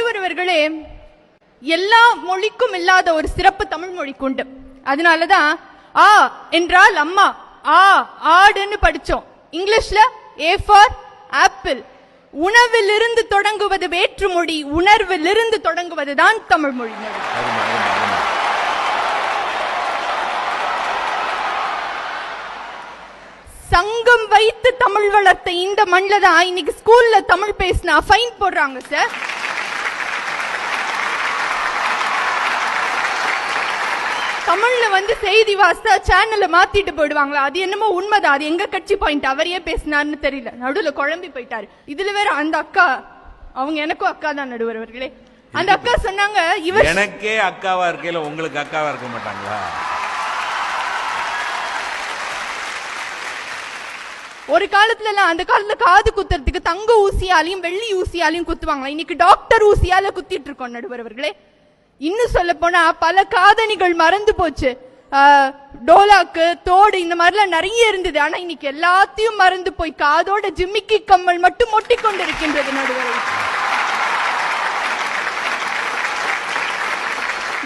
ஒருவர்களே, எல்லா மொழிக்கும் இல்லாத ஒரு சிறப்பு தமிழ் மொழிக்கு உண்டு. அதனாலதான் ஆ என்றால் அம்மா, ஆ ஆடுன்னு படிச்சோம். இங்கிலீஷ்ல ஏ ஃபார் ஆப்பிள். உணவிலிருந்து தொடங்குவது வேற்று மொழி, உணர்விலிருந்து தொடங்குவதுதான் தமிழ் மொழி. சங்கம் வைத்து தமிழ் வளர்த்த இந்த மண்ணில தான் இன்னைக்கு ஸ்கூல்ல தமிழ் பேசினா ஃபைன் போடுறாங்க சார். தமிழ்ல செய்தி வாசித்தா சேனல்ல மாத்திட்டு போயிடுவாங்களா? அது என்னமோ உண்மைதான். அது எங்க கட்சி பாயிண்ட், அவரையே பேசினார்னு தெரியல, நடுவுல குழம்பி போயிட்டாரு. இதுல வேற அந்த அக்கா, அவங்க எனக்கும் அக்கா தான் நடுவர் அவர்களே. அந்த அக்கா சொன்னாங்க, இவர் எனக்கே அக்காவா இருக்கையில உங்களுக்கு அக்காவா இருக்க மாட்டாங்களா? ஒரு காலத்துல எல்லாம், அந்த காலத்துல காது குத்துறதுக்கு தங்க ஊசியாலையும் வெள்ளி ஊசியாலையும் குத்துவாங்களா. இன்னைக்கு டாக்டர் ஊசியால குத்திட்டு இருக்கோம் நடுவர் அவர்களே. இன்னும் சொல்ல போனா பல காதணிகள் மறந்து போச்சு. டோலாக்கு, தோடு, இந்த மாதிரிலாம் நிறைய இருந்தது. ஆனா இன்னைக்கு எல்லாத்தையும் மறந்து போய் காதோட ஜிம்மிக்கி கம்மல் மட்டும் ஒட்டிக்கொண்டிருக்கின்றது நடுவர்.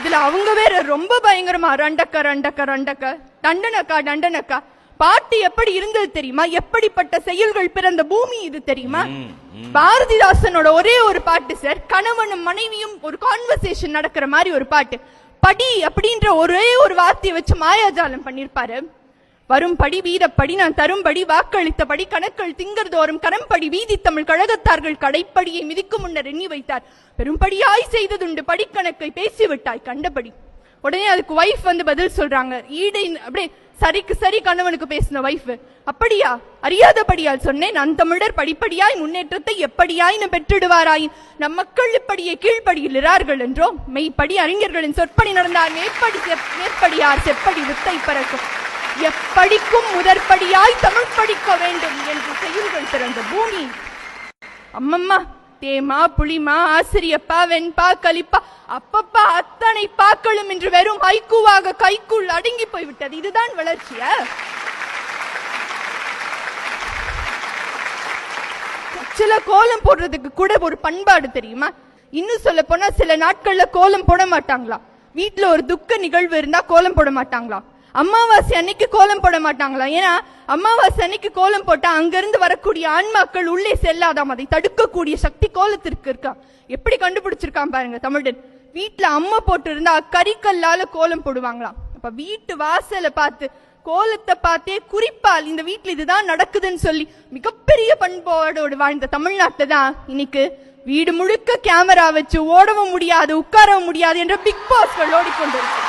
இதுல அவங்க வேற ரொம்ப பயங்கரமா ரண்டக்க ரண்டக்க ரண்டக்க, தண்டனக்கா தண்டனக்கா. பாட்டு எப்படி இருந்தது தெரியுமா? எப்படிப்பட்ட செயல்கள் பிறந்த பூமி இது தெரியுமா? பாரதிதாசனோட ஒரே ஒரு பாட்டு சார், கணவனும் மனைவியும் ஒரு கான்வர்சேஷன் நடக்கிற மாதிரி ஒரு பாட்டு. படி அப்படின்ற ஒரே ஒரு வார்த்தையை வச்சு மாயாஜாலம் பண்ணிருப்பாரு. வரும்படி வீரப்படி நான் தரும்படி வாக்களித்தபடி கணக்கள் திங்கர்தோறும் கரம்படி வீதி தமிழ் கழகத்தார்கள் கடைப்படியை மிதிக்கும் முன்னர் எண்ணி வைத்தார். பெரும்படியாய் செய்ததுண்டு படிக்கணக்கை பேசிவிட்டாய் கண்டபடி. உடனே அதுக்கு வைஃப் பதில் சொல்றாங்க, ஈடை அப்படியே சரிக்கு சரி கணவனுக்கு பேசின வைஃப். அப்படியா, அறியாதபடியால் சொன்னேன், நம் தமிழர் படிப்படியாய் முன்னேற்றத்தை எப்படியாய் பெற்றிடுவாராய். நம் மக்கள் இப்படியே கீழ்ப்படியில் இறார்கள் என்றோ மெய்ப்படி அறிஞர்களின் சொற்படி நடந்தார் மேற்படியார் செப்படி வித்தை பறக்கும். எப்படிக்கும் முதற்படியாய் தமிழ் படிக்க வேண்டும் என்று செயல்கள் பிறந்த பூமி. அம்மம்மா, தேமா புளிமா ஆசிரியப்பா வெண்பா கலிப்பா அப்பப்பா அத்தனை பாக்களும் இன்று வெறும் ஹைக்கூவாக கைக்குள் அடங்கி போய்விட்டது. இதுதான் வளர்ச்சியா? சில கோலம் போடுறதுக்கு கூட ஒரு பண்பாடு தெரியுமா? இன்னும் சொல்ல போனா சில நாட்கள்ல கோலம் போட மாட்டாங்களா. வீட்டுல ஒரு துக்க நிகழ்வு இருந்தா கோலம் போட மாட்டாங்களா. அமாவாசை அன்னைக்கு கோலம் போட மாட்டாங்களா. ஏன்னா அமாவாசை அன்னைக்கு கோலம் போட்டா அங்கிருந்து வரக்கூடிய ஆன்மாக்கள் உள்ளே செல்லாதாம். அதை தடுக்கக்கூடிய சக்தி கோலத்திற்கு இருக்கா. எப்படி கண்டுபிடிச்சிருக்கான் பாருங்க தமிழன். வீட்டுல அம்மா போட்டு இருந்தா கரிக்கல்லால கோலம் போடுவாங்களாம். அப்ப வீட்டு வாசலை பார்த்து கோலத்தை பார்த்தே குறிப்பால் இந்த வீட்டுல இதுதான் நடக்குதுன்னு சொல்லி மிகப்பெரிய பண்பாடோடு வாழ்ந்த தமிழ்நாட்டை தான் இன்னைக்கு வீடு முழுக்க கேமரா வச்சு ஓடவும் முடியாது உட்காரவும் முடியாது என்ற பிக் பாஸ்கள் ஓடிக்கொண்டிருக்கு.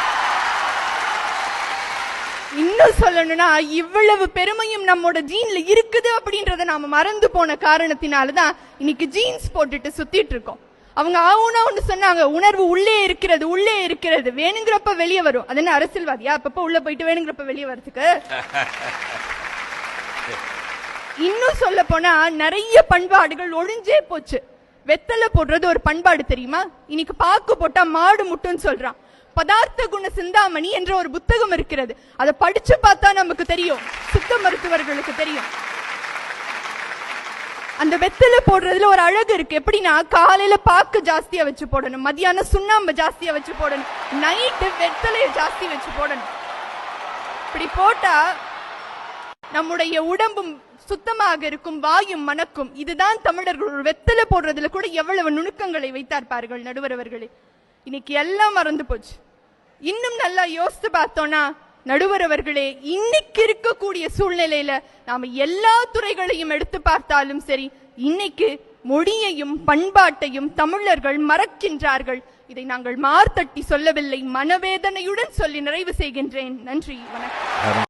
இன்னும் சொல்லணும்னா இவ்வளவு பெருமையும் நம்மோட ஜீன்ல இருக்குது அப்படின்றத நாம மறந்து போன காரணத்தினாலதான் இன்னைக்கு ஜீன்ஸ் போட்டுட்டு சுத்திட்டு இருக்கோம். அவங்க ஆவுனா ஒண்ணு சொன்னாங்க, உணர்வு உள்ளே இருக்கிறது உள்ளே இருக்கிறது, வேணுங்கிறப்ப வெளியே வரும். அது என்ன அரசியல்வாதியா அப்பப்ப உள்ள போயிட்டு வேணுங்கிறப்ப வெளியே வரதுக்கு? இன்னும் சொல்ல போனா நிறைய பண்பாடுகள் ஒழிஞ்சே போச்சு. வெத்தலை போடுறது ஒரு பண்பாடு தெரியுமா? இன்னைக்கு பாக்கு போட்டா மாடு முட்டுன்னு சொல்றான். பதார்த்த குண சிந்தாமணி என்ற ஒரு புத்தகம் இருக்கிறது. அதை படிச்சு பார்த்தா நமக்கு தெரியும், சித்த மருத்துவர்களுக்கு தெரியும். அந்த வெத்தலை போடுறதுல ஒரு அழகு இருக்கு. எப்படின்னா, காலையில பாக்கு ஜாஸ்தியா வச்சு போடணும், மதியானம் சுண்ணாம்பு ஜாஸ்தியா வச்சு போடணும், நைட்டு வெத்தலைய ஜாஸ்தி வச்சு போடணும். இப்படி போட்டா நம்முடைய உடம்பும் சுத்தமாக இருக்கும், வாயும் மணக்கும். இதுதான் தமிழர்கள் ஒரு வெத்தலை போடுறதுல கூட எவ்வளவு நுணுக்கங்களை வைத்தார்ப்பார்கள் நடுவரவர்களே. இன்னைக்கு எல்லாம் மறந்து போச்சு. இன்னும் நல்லா யோசித்து பார்த்தோம்னா நடுவர் அவர்களே, இன்னைக்கு இருக்கக்கூடிய சூழ்நிலையில நாம எல்லா துறைகளையும் எடுத்து பார்த்தாலும் சரி, இன்னைக்கு மொழியையும் பண்பாட்டையும் தமிழர்கள் மறக்கின்றார்கள். இதை நாங்கள் மார்த்தட்டி சொல்லவில்லை, மனவேதனையுடன் சொல்லி நிறைவு செய்கின்றேன். நன்றி, வணக்கம்.